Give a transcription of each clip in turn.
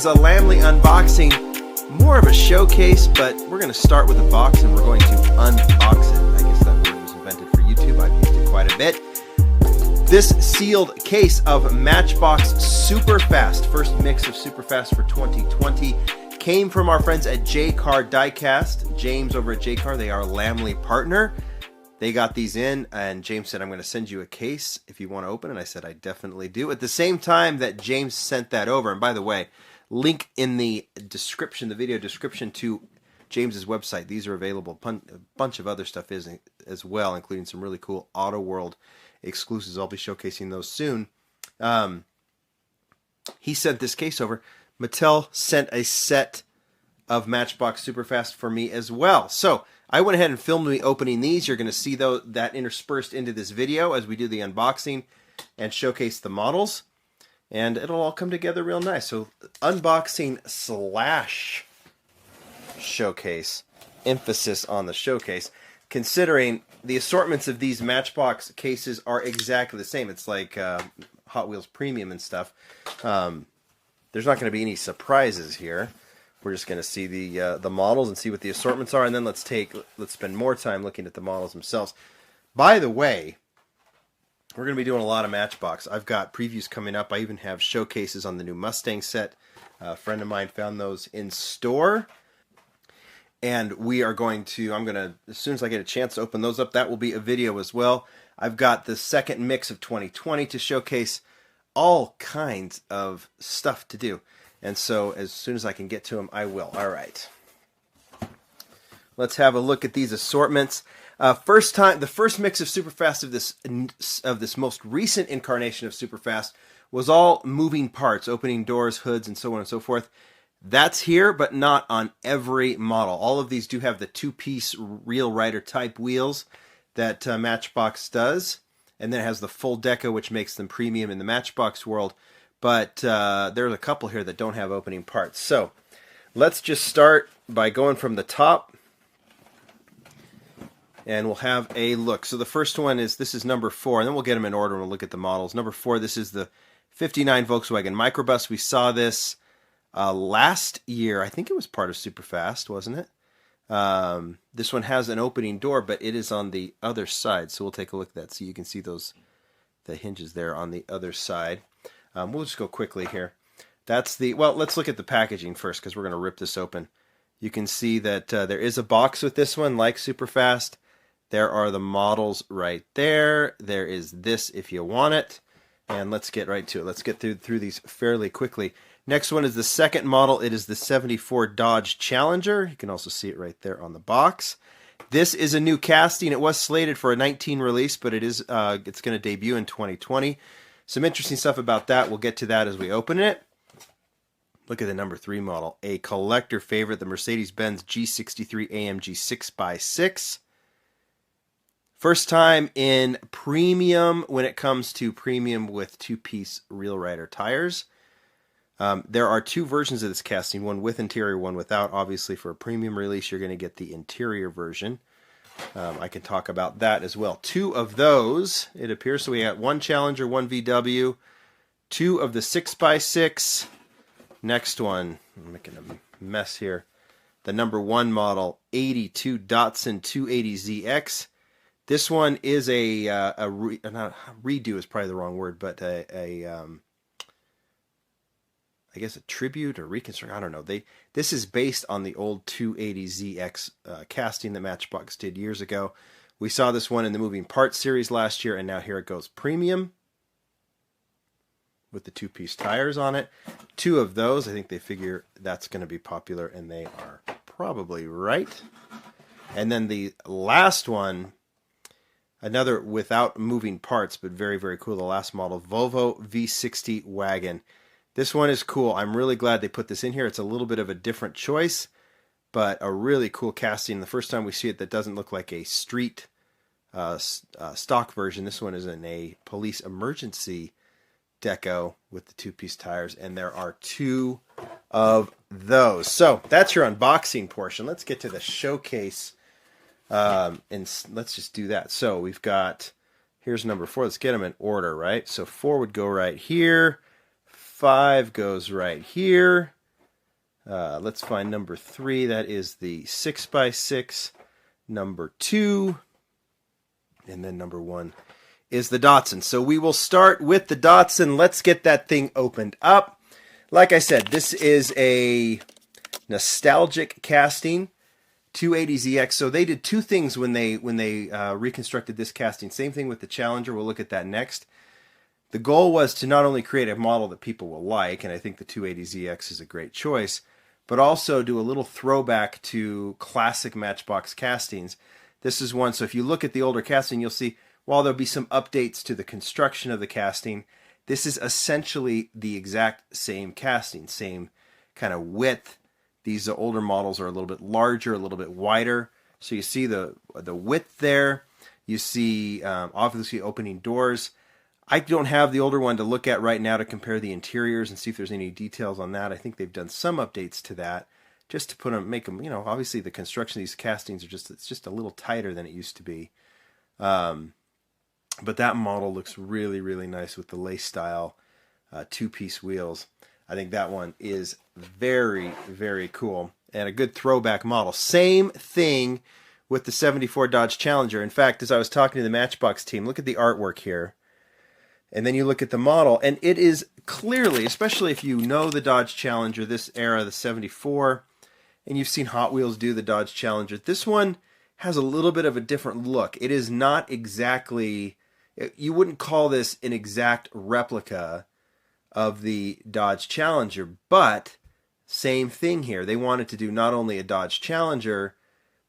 is a Lamley unboxing, more of a showcase, but we're going to start with a box and we're going to unbox it. I guess that word was invented for YouTube. I've used it quite a bit. This sealed case of Matchbox Superfast, first mix of Superfast for 2020, came from our friends at J-Car Diecast. James over at J-Car, they are a Lamley partner. They got these in, and James said, I'm going to send you a case if you want to open it. And I said, I definitely do. At the same time that James sent that over, and by the way, link in the description, the video description to James's website. These are available. A bunch of other stuff is as well, including some really cool Auto World exclusives. I'll be showcasing those soon. He sent this case over. Mattel sent a set of Matchbox Superfast for me as well. So I went ahead and filmed me opening these. You're going to see that interspersed into this video as we do the unboxing and showcase the models. And it'll all come together real nice. So unboxing slash showcase. Emphasis on the showcase. Considering the assortments of these Matchbox cases are exactly the same. It's like Hot Wheels Premium and stuff. There's not going to be any surprises here. We're just going to see the models and see what the assortments are, and then let's spend more time looking at the models themselves. By the way, we're going to be doing a lot of Matchbox. I've got previews coming up. I even have showcases on the new Mustang set. A friend of mine found those in store. And I'm going to, as soon as I get a chance to open those up, that will be a video as well. I've got the second mix of 2020 to showcase all kinds of stuff to do. And so as soon as I can get to them, I will. All right. Let's have a look at these assortments. The first mix of Superfast of this most recent incarnation of Superfast was all moving parts, opening doors, hoods, and so on and so forth. That's here, but not on every model. All of these do have the two-piece Real Rider type wheels that Matchbox does. And then it has the full deco, which makes them premium in the Matchbox world. But there's a couple here that don't have opening parts. So let's just start by going from the top. And we'll have a look. So the first one this is number 4. And then we'll get them in order and we'll look at the models. Number 4, this is the 59 Volkswagen Microbus. We saw this last year. I think it was part of Superfast, wasn't it? This one has an opening door, but it is on the other side. So we'll take a look at that. So you can see the hinges there on the other side. We'll just go quickly here. Let's look at the packaging first because we're going to rip this open. You can see that there is a box with this one, like Superfast. There are the models right there. There is this if you want it. And let's get right to it. Let's get through these fairly quickly. Next one is the second model. It is the 74 Dodge Challenger. You can also see it right there on the box. This is a new casting. It was slated for a 19 release, but it's going to debut in 2020. Some interesting stuff about that. We'll get to that as we open it. Look at the number 3 model. A collector favorite, the Mercedes-Benz G63 AMG 6x6. First time in premium when it comes to premium with two-piece Real Rider tires. There are 2 versions of this casting, one with interior, one without. Obviously, for a premium release, you're going to get the interior version. I can talk about that as well. 2 of those, it appears. So we got 1 Challenger, 1 VW, 2 of the 6x6. Next one, I'm making a mess here. The number 1 model, 82 Datsun 280ZX. This one is not redo is probably the wrong word, but I guess a tribute or reconstruction. I don't know. This is based on the old 280ZX casting that Matchbox did years ago. We saw this one in the moving parts series last year, and now here it goes premium with the 2-piece tires on it. 2 of those. I think they figure that's going to be popular, and they are probably right. And then the last one, another without moving parts, but very, very cool. The last model, Volvo V60 wagon. This one is cool. I'm really glad they put this in here. It's a little bit of a different choice, but a really cool casting. The first time we see it, that doesn't look like a street stock version. This one is in a police emergency deco with the 2-piece tires, and there are 2 of those. So that's your unboxing portion. Let's get to the showcase, and let's just do that. So we've got, here's number 4. Let's get them in order, right? So 4 would go right here. 5 goes right here. Let's find number 3. That is the 6x6. Number 2. And then number 1 is the Datsun. So we will start with the Datsun. Let's get that thing opened up. Like I said, this is a nostalgic casting, 280ZX. So they did two things when they reconstructed this casting. Same thing with the Challenger. We'll look at that next. The goal was to not only create a model that people will like, and I think the 280ZX is a great choice, but also do a little throwback to classic Matchbox castings. This is one, so if you look at the older casting, you'll see while there'll be some updates to the construction of the casting, this is essentially the exact same casting, same kind of width. These older models are a little bit larger, a little bit wider. So you see the width there. You see obviously opening doors. I don't have the older one to look at right now to compare the interiors and see if there's any details on that. I think they've done some updates to that just to make them, obviously the construction of these castings it's just a little tighter than it used to be. But that model looks really, really nice with the lace style two-piece wheels. I think that one is very, very cool and a good throwback model. Same thing with the 74 Dodge Challenger. In fact, as I was talking to the Matchbox team, look at the artwork here. And then you look at the model, and it is clearly, especially if you know the Dodge Challenger, this era, the 74, and you've seen Hot Wheels do the Dodge Challenger, this one has a little bit of a different look. It is not exactly, you wouldn't call this an exact replica of the Dodge Challenger, but same thing here. They wanted to do not only a Dodge Challenger,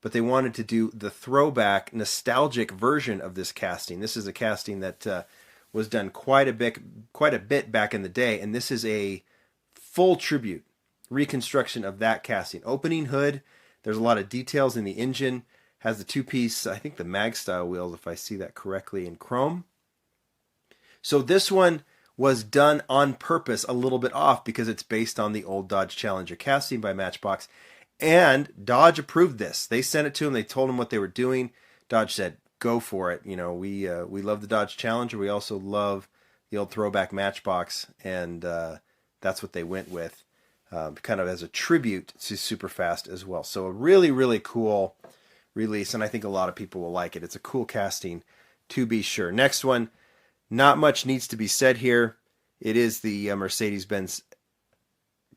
but they wanted to do the throwback, nostalgic version of this casting. This is a casting that was done quite a bit back in the day, and this is a full tribute reconstruction of that casting. Opening hood, there's a lot of details in the engine, has the two-piece, I think the mag style wheels, if I see that correctly, in chrome. So this one was done on purpose, a little bit off, because it's based on the old Dodge Challenger casting by Matchbox, and Dodge approved this. They sent it to them, they told them what they were doing. Dodge said, go for it. We love the Dodge Challenger. We also love the old throwback Matchbox, and that's what they went with, kind of as a tribute to Superfast as well. So a really, really cool release, and I think a lot of people will like it. It's a cool casting, to be sure. Next one, not much needs to be said here. It is the Mercedes-Benz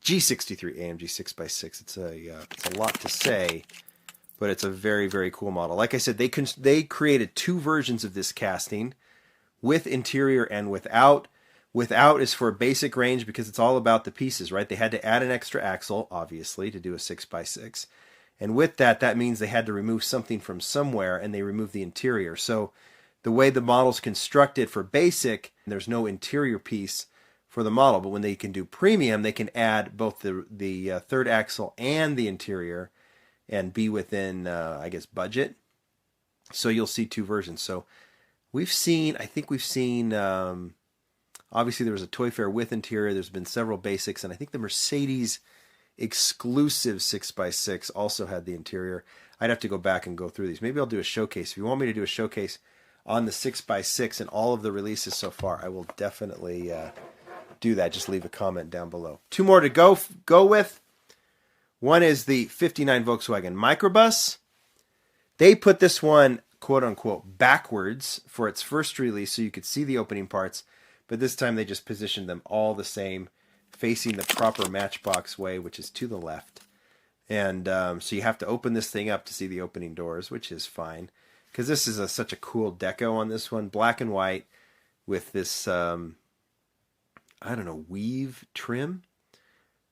G63 AMG 6x6. It's a lot to say, but it's a very, very cool model. Like I said, they created two versions of this casting, with interior and without. Without is for a basic range because it's all about the pieces, right? They had to add an extra axle, obviously, to do a 6x6. And with that, that means they had to remove something from somewhere, and they removed the interior. So the way the model's constructed for basic, there's no interior piece for the model. But when they can do premium, they can add both the third axle and the interior and be within, I guess, budget. So you'll see two versions. So I think we've seen, obviously there was a Toy Fair with interior. There's been several basics, and I think the Mercedes exclusive 6x6 also had the interior. I'd have to go back and go through these. Maybe I'll do a showcase. If you want me to do a showcase on the 6x6 and all of the releases so far, I will definitely do that. Just leave a comment down below. Two more to go with. One is the 59 Volkswagen Microbus. They put this one, quote unquote, backwards for its first release so you could see the opening parts, but this time they just positioned them all the same, facing the proper Matchbox way, which is to the left. And so you have to open this thing up to see the opening doors, which is fine, because this is such a cool deco on this one. Black and white with this, weave trim.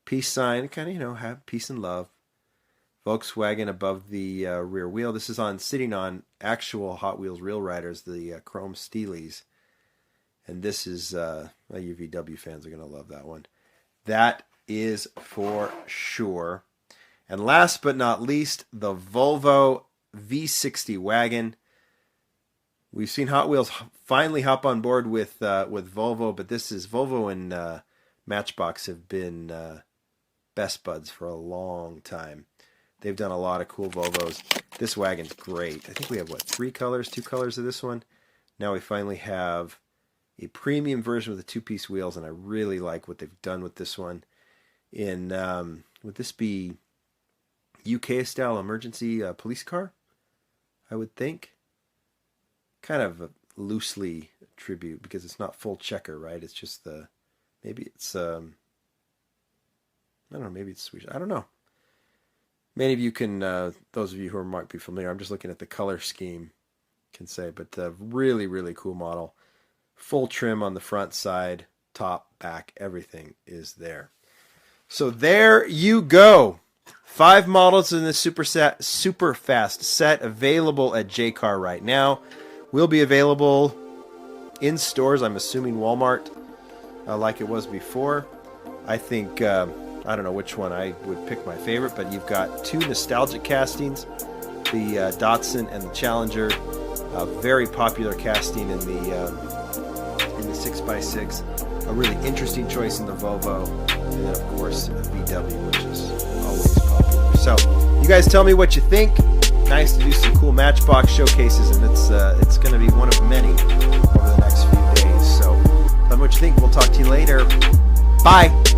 Peace sign, kind of, have peace and love. Volkswagen above the rear wheel. This is sitting on actual Hot Wheels Real Riders, the chrome Steelies. And this is, you VW fans are going to love that one. That is for sure. And last but not least, the Volvo V60 wagon. We've seen Hot Wheels finally hop on board with Volvo, but this is Volvo and Matchbox have been best buds for a long time. They've done a lot of cool Volvos. This wagon's great. I think we have, two colors of this one. Now we finally have a premium version with the two-piece wheels, and I really like what they've done with this one. in, would this be UK style emergency police car? I would think. Kind of a loosely tribute because it's not full checker, right? It's just maybe it's, I don't know, maybe it's Swedish. I don't know. Many of you can, those of you who might be familiar, I'm just looking at the color scheme, can say, but really, really cool model. Full trim on the front side, top, back, everything is there. So there you go. 5 models in the super fast set available at JCar right now. Will be available in stores, I'm assuming Walmart, like it was before. I think, I don't know which one I would pick my favorite, but you've got 2 nostalgic castings, the Datsun and the Challenger. Very popular casting in the 6x6. A really interesting choice in the Volvo. And then, of course, VW, which is always popular. So, you guys tell me what you think. Nice to do some cool Matchbox showcases, and it's going to be one of many over the next few days. So, tell me what you think. We'll talk to you later. Bye.